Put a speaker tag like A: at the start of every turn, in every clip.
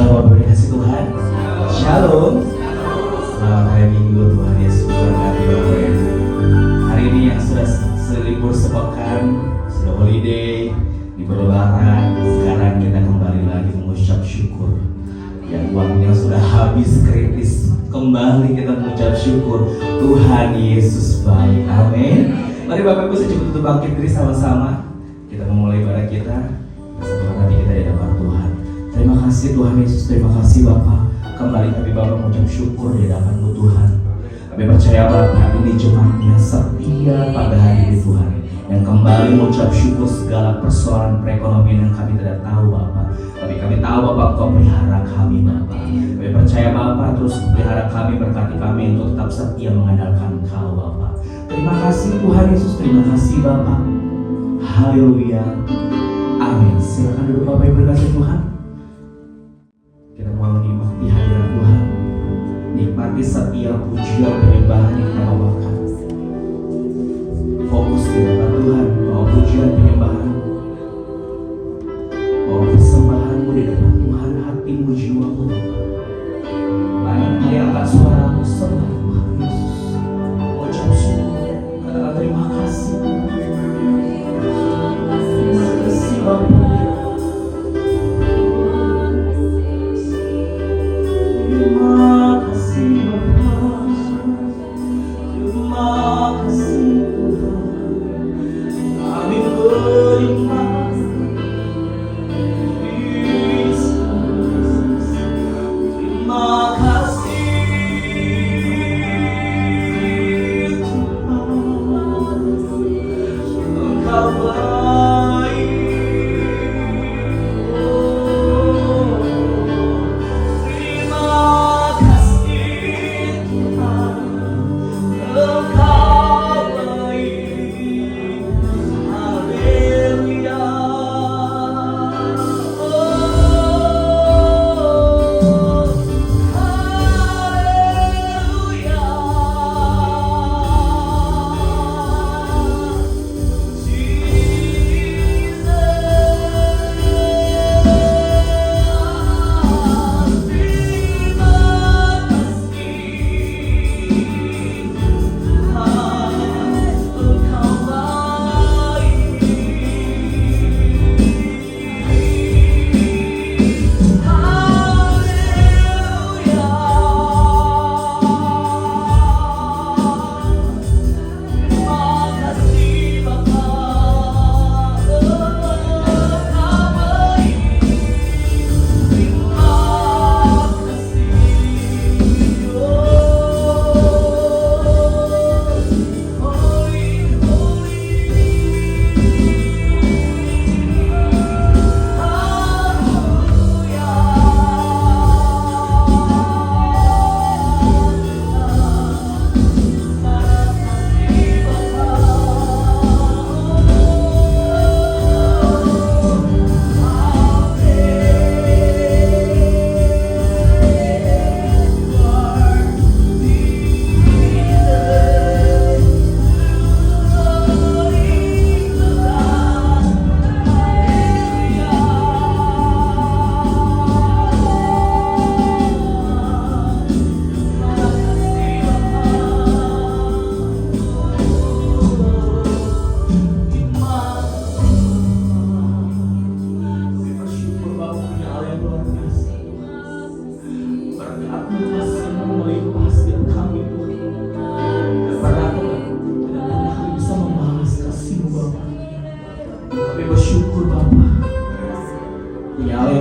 A: Shalom Bapak kasih Tuhan. Shalom. Selamat hari Minggu, Tuhan Yesus berkati Bapak ya. Hari ini yang sudah selibur sepekan, sudah holiday, libur lebaran, sekarang kita kembali lagi mengucap syukur. Yang waktunya sudah habis kritis, kembali kita mengucap syukur. Tuhan Yesus baik. Amin. Mari Bapak Ibu secepatnya untuk bangkit diri sama-sama. Kita memulai ibadah kita. Setelah nanti kita di hadapan Tuhan. Terima kasih Tuhan Yesus, terima kasih Bapa. Kembali kami Bapa mengucap syukur di hadapan-Mu Tuhan. Kami percaya Bapa ini jemaatnya setia pada hari ini Tuhan, yang kembali mengucap syukur segala persoalan perekonomian yang kami tidak tahu Bapa. Tapi kami tahu Bapa Engkau pelihara kami Bapa. Kami percaya Bapa terus pelihara kami, berkati kami untuk tetap setia mengandalkan Engkau Bapa. Terima kasih Tuhan Yesus, terima kasih Bapa. Haleluya. Amin. Silakan duduk Bapak Ibu kasih Tuhan. Kita mau nikmati hadirat Tuhan, nikmati setiap pujian penyembahan yang kita bawakan. Fokus di hadapan Tuhan, bawa pujian penyembahan, bawa persembahanmu di hadapan Tuhan, hatimu, jiwamu. Mari angkat suaramu, sembah Tuhan Yesus, ucap syukur, katakan terima kasih. Terima kasih Bapa.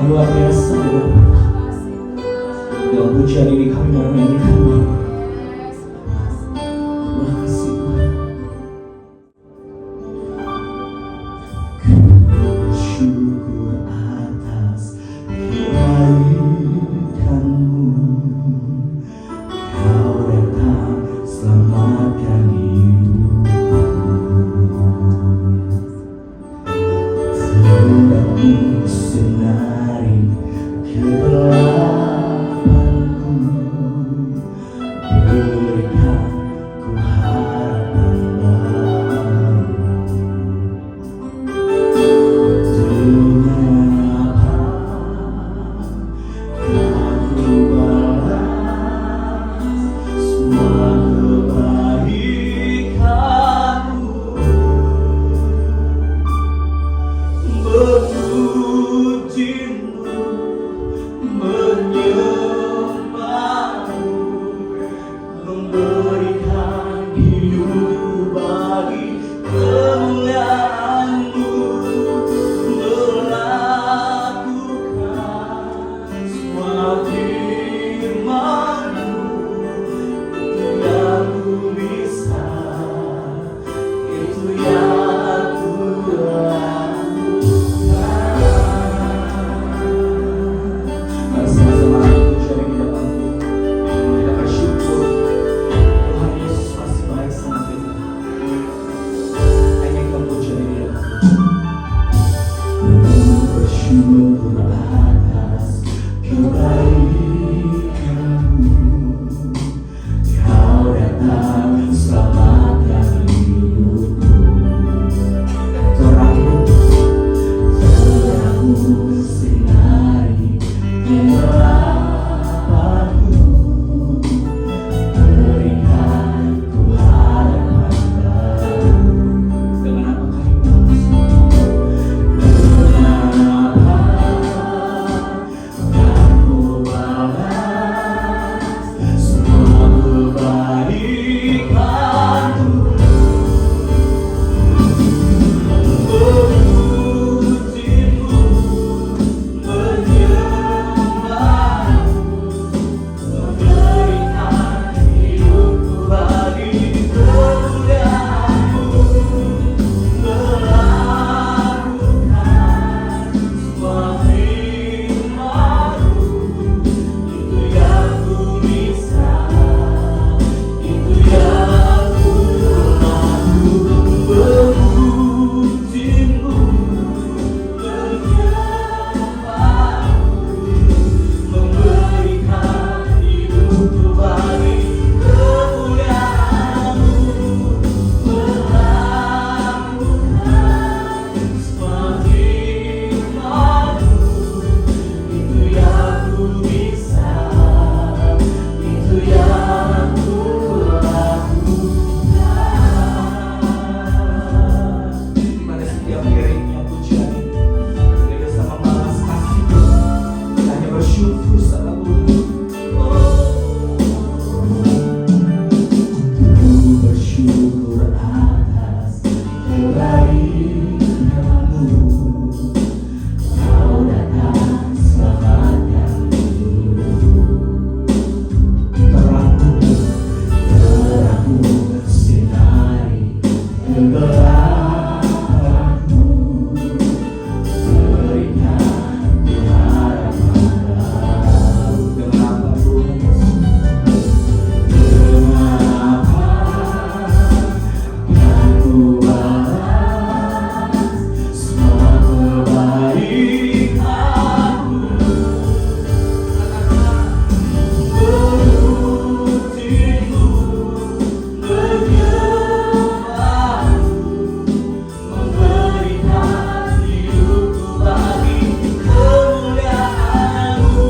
A: Luar biasa dengan pujian ini kami mau menyanyikan Bapa. Terima kasih Tuhan. Syukur atas kebaikan-Mu, Kau datang selamatkan hidupku. Terang-Mu sinari kegelapanku, dalammu, kau datang selamatkanku. Terangmu sinari kegelapanmu, berikan ku harapan baru. Mengapa kan ku balas semua kebaikanmu, memujimu, menyembahmu, memberikan hidupku bagi kemuliaan-Mu,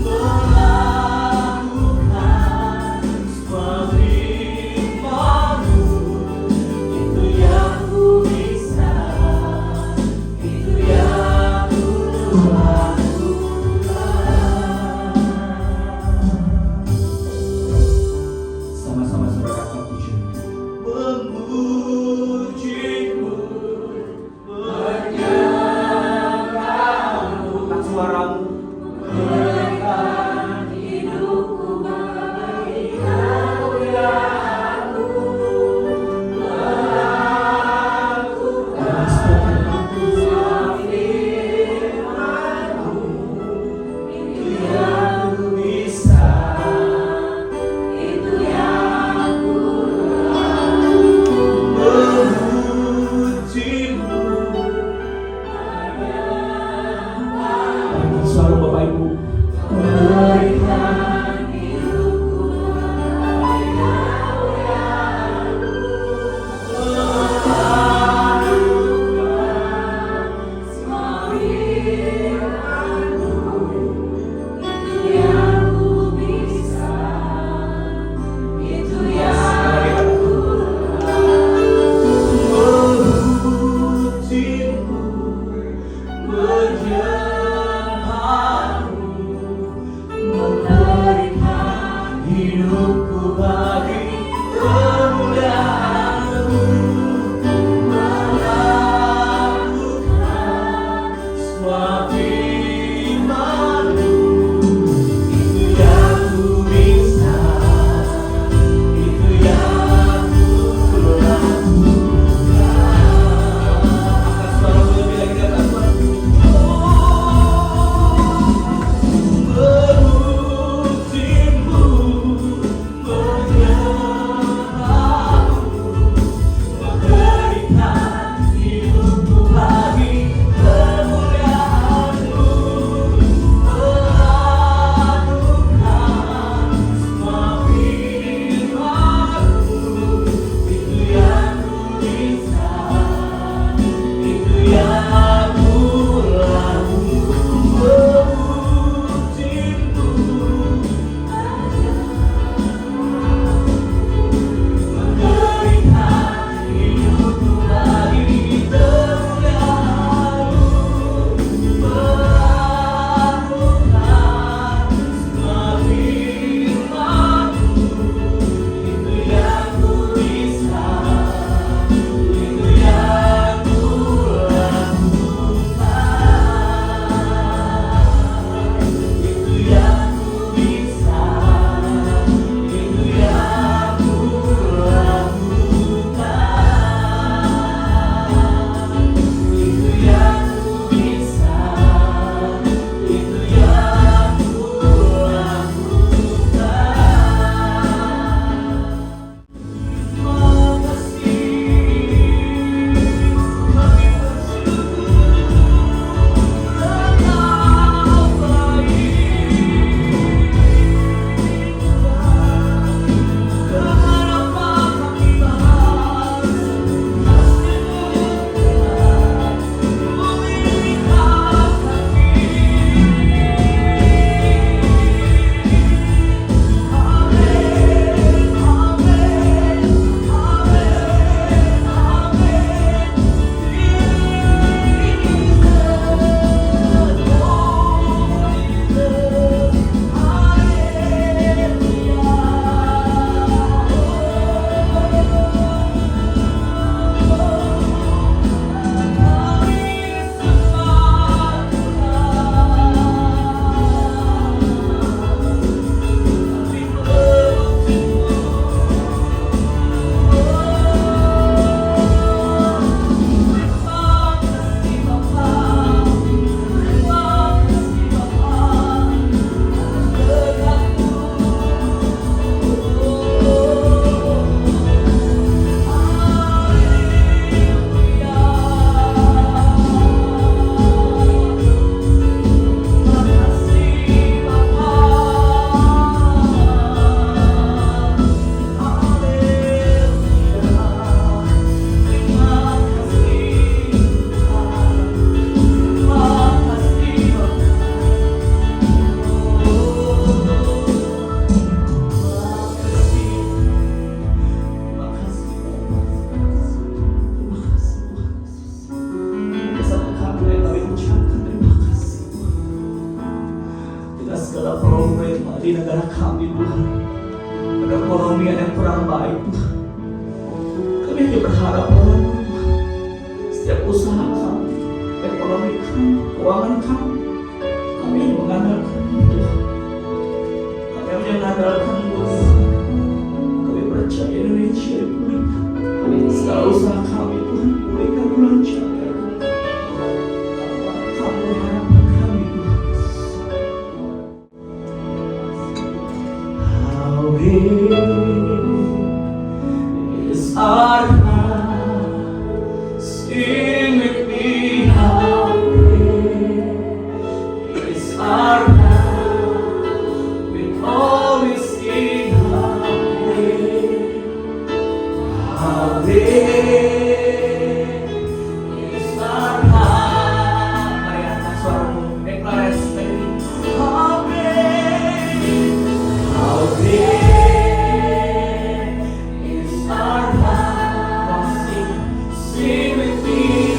A: melakukan semua firman-Mu. Itu yang ku bisa, itu yang ku lakukan. Sama-sama saudara angkat puji. Memujimu, menyembahmu, angkat suaramu, memberikan hidupku bagi kemuliaan-Mu, melakukan semua firman-Mu. Itu yang ku bisa, itu yang ku lakukan. Memujimu, menyembahmu, selalu Bapak Ibu, memberikan hidupku bagi kemuliaan-Mu, melakukan semua firman-Mu. Itu yang ku bisa, itu yang ku memujimu, menyembahmu, memberikan hidupku bagi kemuliaan-Mu, melakukan semua firman-Mu. Itu yang ku bisa, itu yang ku lakukan. Angkat suara lebih lagi di atas suara. Memujimu, menyembahmu, memberikan hidupku bagi kemuliaan-Mu, melakukan semua firman-Mu. Itu yang ku bisa, itu yang ku lakukan. Memujimu, memberikan hidupku bagi kemuliaan-Mu, melakukan semua firman-Mu. Itu yang ku bisa, itu yang ku lakukan. berharap padamu Tuhan. Setiap usaha kami, ekonomi kami, keuangan kami hanya mengandalkan Tuhan. Kami hanya mengandalkan Tuhan. Kami percaya Indonesia dipulihkan. Segala usaha kami Tuhan pulihkan lancarkan. Kamu harapan kami Tuhan. How big is our God? Sing with me. How big is our God? With all His sing. How big is our God? Mari angkat suaramu, deklarasi. How big is our God? Sing with me.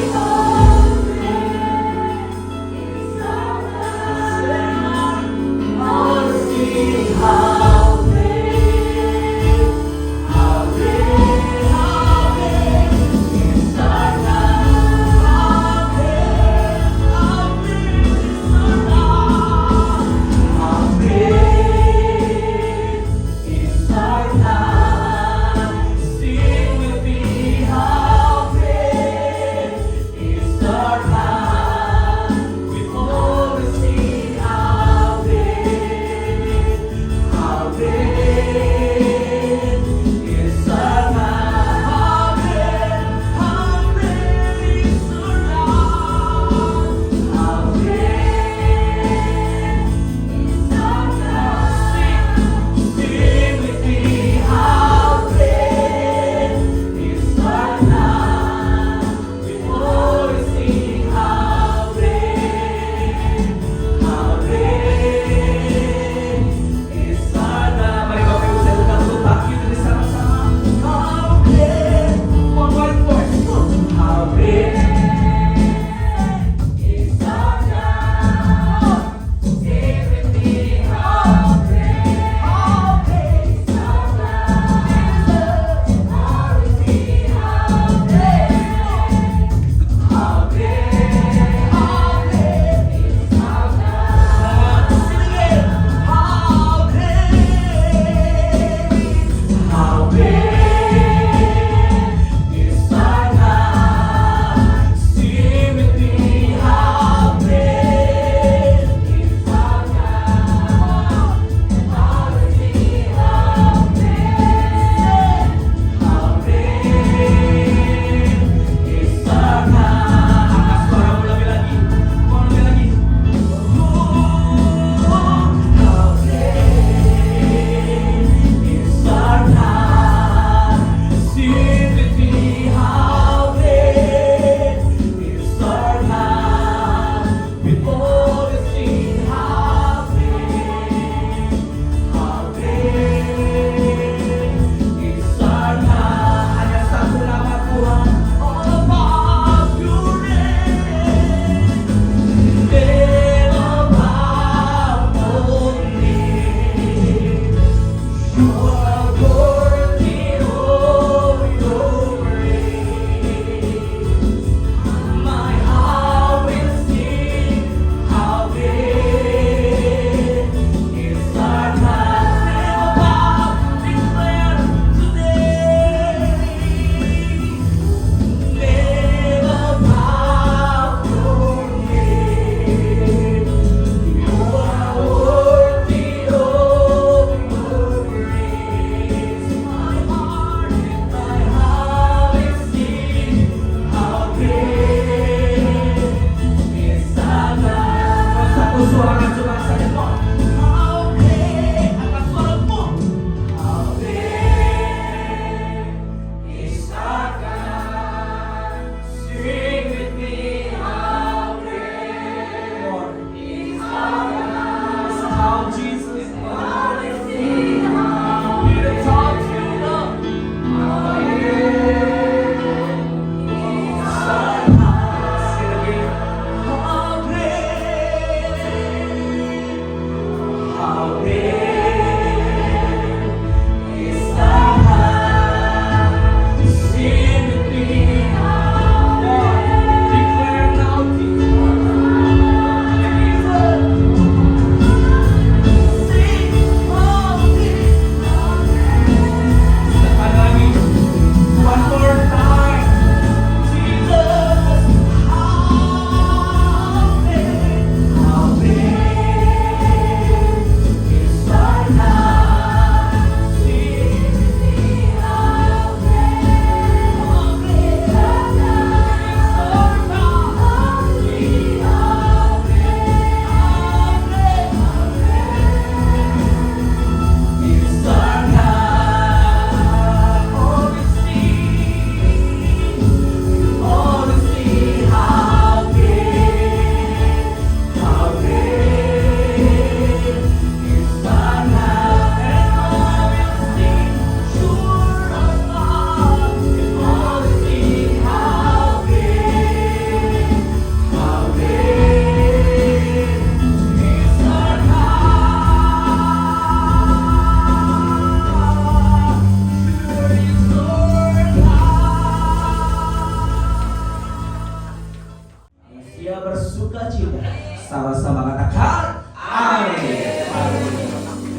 A: bersuka cita. Sama-sama katakan amin.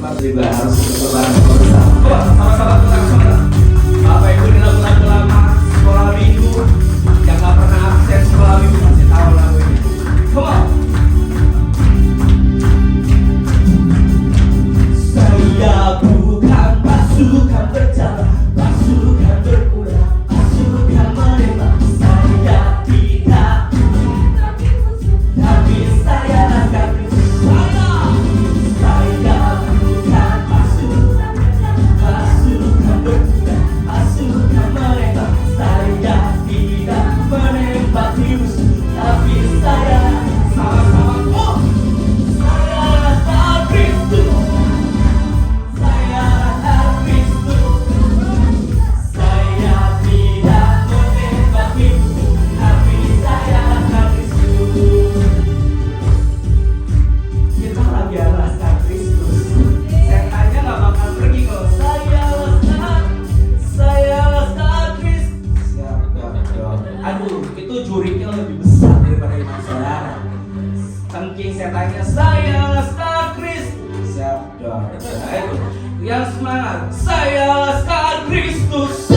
A: Mari juga harus berbareng bersama. Sama-sama kita Bapak Ibu di lagu-lagu lama sekolah minggu yang gak pernah absen sekolah minggu masih tahu lagu ini. Come on. Saya bukan pasukan berjalan, pasukan berulang, pasukan menembak. Saya tidak, tapi saya akan saya bukan pasukan berulang, pasukan menembak. Saya tidak menembak musuh, tapi saya sama-sama saya tak Kristus. Aduh, itu juriknya lebih besar daripada iman saudara. Cengking setannya saya Laskar Kristus. Siap dong. Itu yang semangat. Saya Laskar Kristus.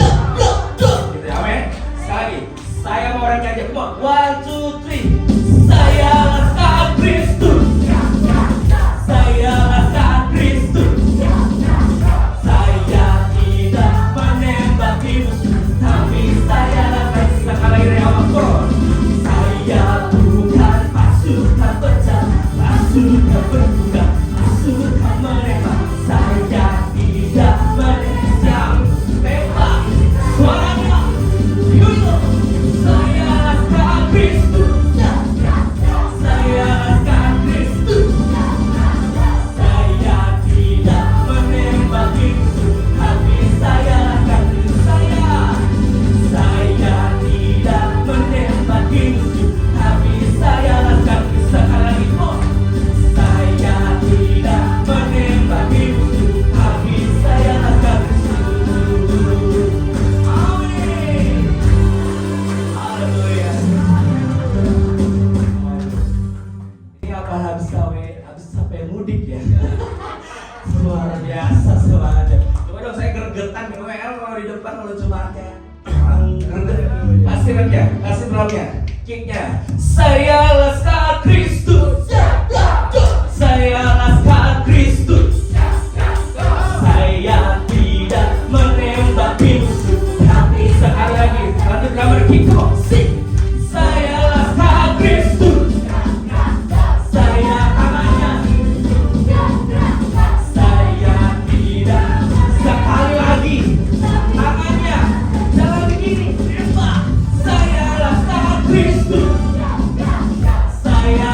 A: Gitu, amin. Sekali lagi. Saya mau orang aja. Come on. 1, 2, 3. Saya Laskar Kristus. Saya Laskar Kristus. Saya tidak menembak musuh, tapi saya akan sekali reamakon. Saya bukan pasukan berjalan, pasukan berkuda, pasukan menembak. Saya tidak menembak. Tembak suaranya. Saya Laskar Kristus. Saya Laskar Kristus. Saya tidak menembak musuh, tapi saya akan saya tidak menembak musuh, tapi saya akan sekali lagi. Saya tidak menembak musuh, tapi saya akan amin. Haleluya. Ini apa habis sampai mudik ya? Luar biasa semuanya. Coba dong saya gergetan ke WL kalau di depan kalau cuma kayak orang gerget. Kasih drumnya, kasih drumnya, kicknya. Saya Laskar Kristus. Saya Laskar Kristus. Saya tidak menembak musuh, tapi sekali lagi lanjut drummer kick. Saya Laskar Kristus. Saya tangannya. Saya tidak sekali lagi tangannya jalan begini. Saya Laskar Kristus. Saya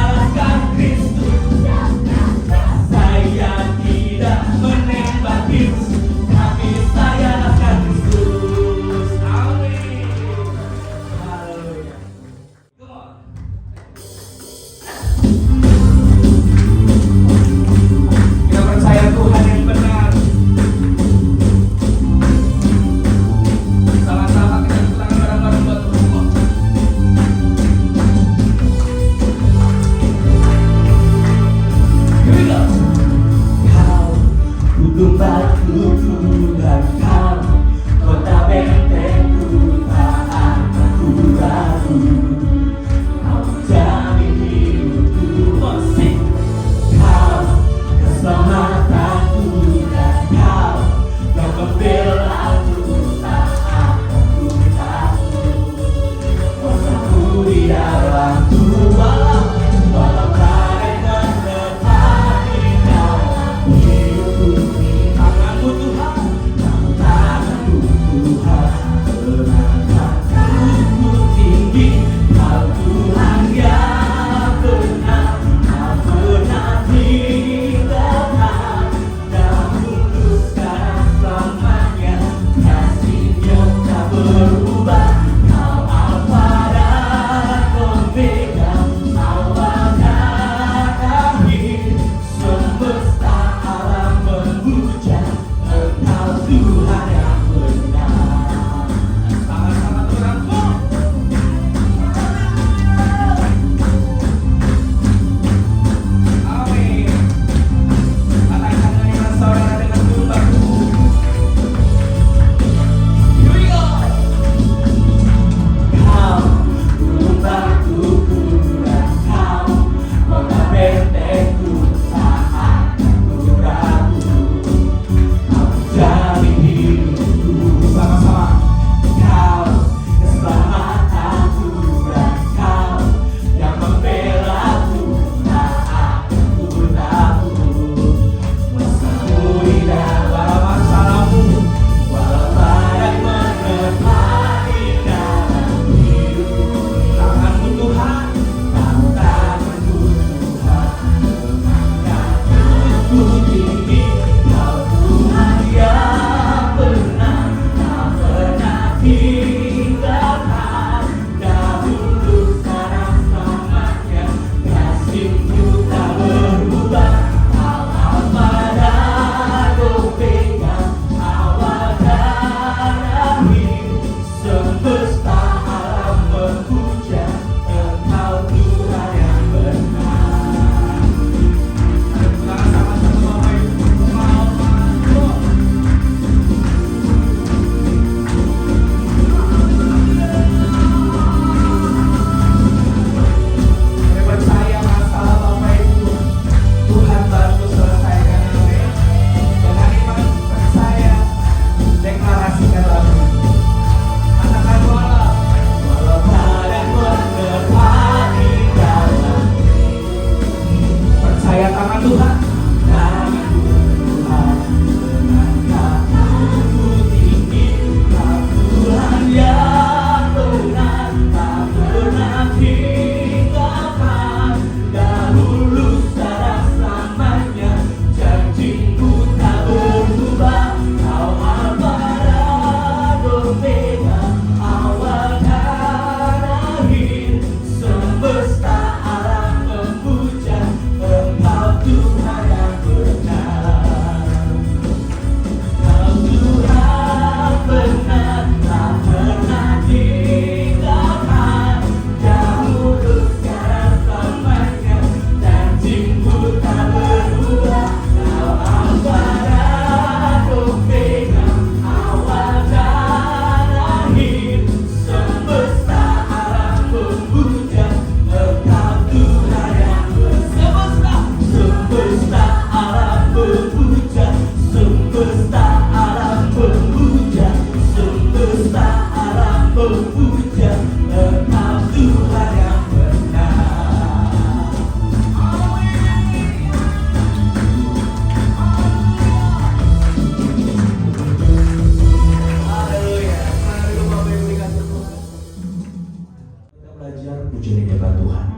A: belajar puji hadirat Tuhan.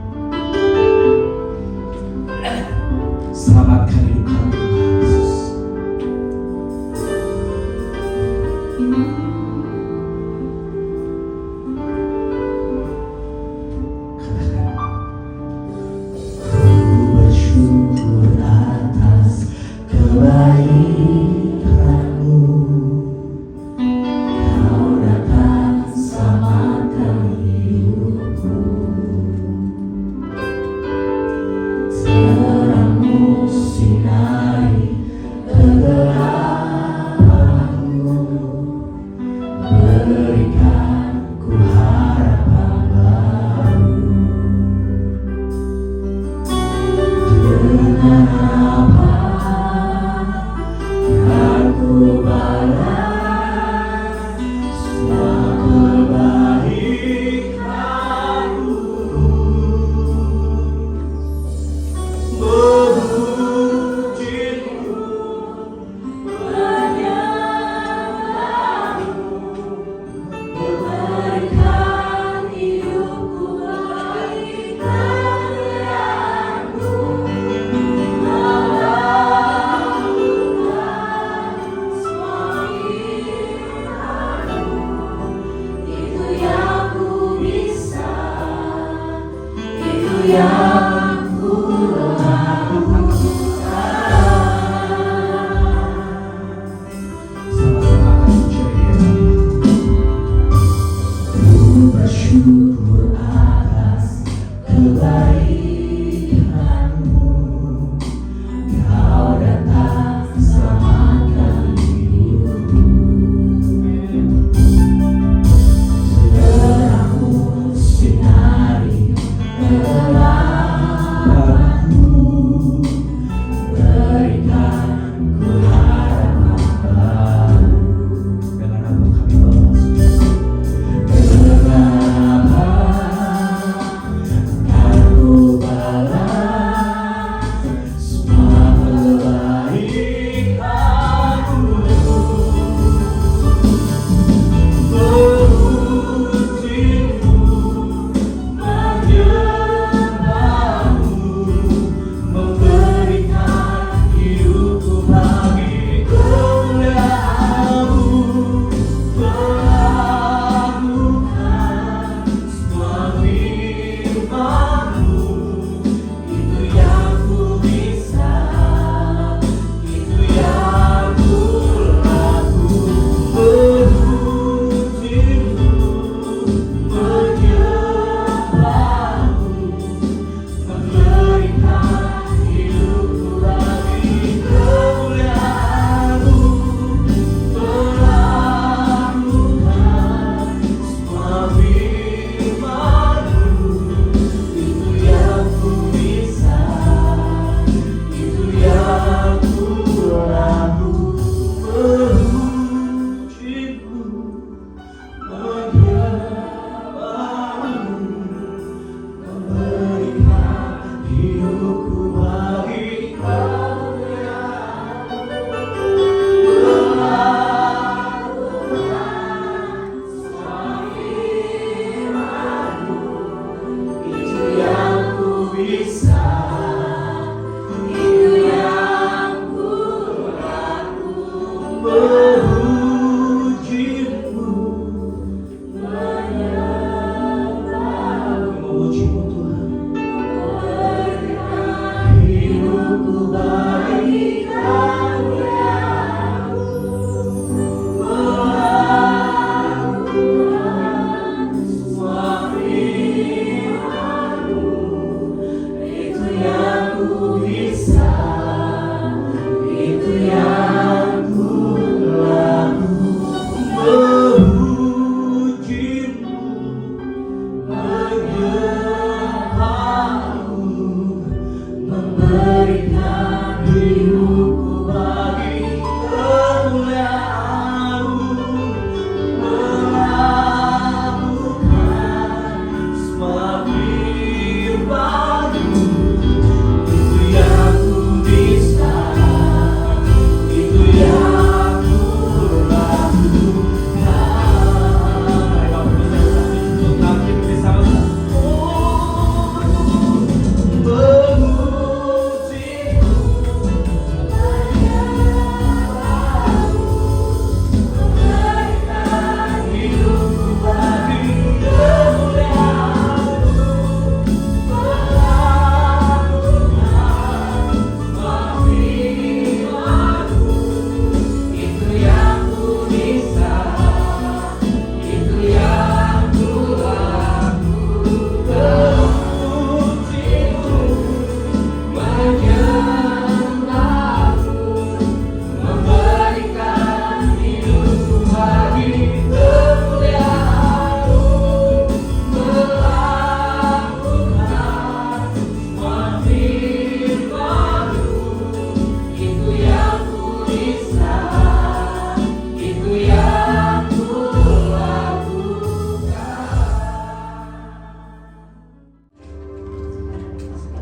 A: Selamatkan hidup kami Tuhan Yesus. Katakan, ku bersyukur atas kebaikan-Mu. Kau datang selamatkan hidupku. Terang-Mu sinari kegelapanku, berikan ku harapan baru. Dengan apa yang ku balas semua kebaikan-Mu? Memuji-Mu, menyembah-Mu, memberikan hidupku bagi karya-Mu, melakukan semua firman-Mu. Itu yang ku bisa, itu yang ku lakukan. Sama-sama akan puji hadirat. Ku bersyukur atas kebaikan-Mu. Kau datang selamatkan hidupku. Terang-Mu sinari kegelapanku,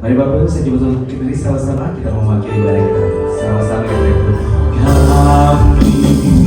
A: Mari Bapak Ibu saya coba untuk kita sama-sama kita mewakili ibadah kita. Sama-sama kita ikut. Kami